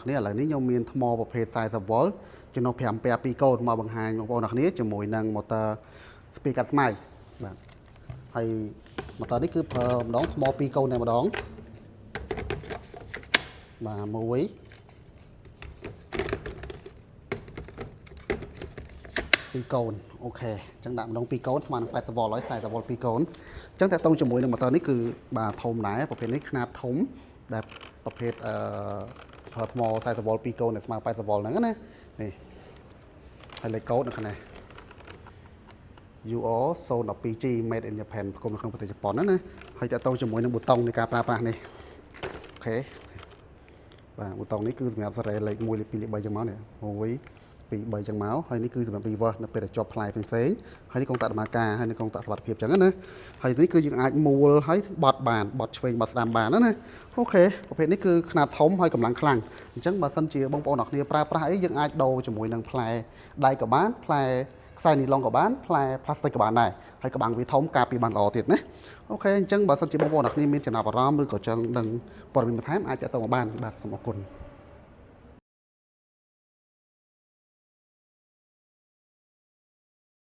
នេះឥឡូវនេះខ្ញុំមានថ្មប្រភេទ40 V ចំណុះ5 pea 2កូនមកបង្ហាញបងប្អូនអ្នកគ្នាជាមួយនឹង motor speed កាត់ស្មៅបាទហើយ motor នេះគឺប្រើម្ដងថ្ម2កូនតែម្ដងបាទមួយ2កូនអូខេអញ្ចឹងដាក់ម្ដង2កូនស្មើនឹង80 V ហើយ40 V 2កូនអញ្ចឹងតើតង់ជាមួយនឹង motor នេះគឺបាទធំដែរប្រភេទនេះខ្នាតធំដែលប្រភេទប្រើថ្ម40 V 2កូនដែលស្មើ80 V ហ្នឹងណានេះហើយលេខកូដនៅខាងនេះ UO 012G made in Japan ផ្គុំនៅក្នុងប្រទេសជប៉ុនណាហើយតើតង់ជាមួយនឹងប៊ូតុងនៃការប្រើប្រាស់នេះអូខេបាទប៊ូតុងនេះគឺសម្រាប់សេរីលេខ1លេខ2លេខ3ចឹងមកនេះ1 2 3ចឹងមកហើយនេះគឺសម្រាប់ reverse នៅពេលដែលជាប់ផ្លែផ្សេងហើយនេះកងតាក់ដំណើរការហើយនេះកងតាក់សុវត្ថិភាពចឹងណាហើយនេះគឺយើងអាចមូលហើយបត់បានបត់ឆ្វេងបត់ស្ដាំបានណាអូខេប្រភេទនេះគឺខ្នាតធំហើយកម្លាំងខ្លាំងអញ្ចឹងបើសិនជាបងប្អូនអ្នកគ្នាប្រើប្រាស់អីយើងអាចដូរជាមួយនឹងផ្លែដៃក៏បានផ្លែខ្សែនីឡុងក៏បានផ្លែផ្លាស្ទិកក៏បានដែរហើយក្បាំងវាធំការពារបានល្អទៀតណាអូខេអញ្ចឹងបើសិនជាបងប្អូនអ្នកគ្នាមានចំណាប់អារម្មណ៍ឬក៏ចង់ដឹងព័ត៌មានបន្ថែមអាចតាក់ទងមកបានបាទសូមអរគុណ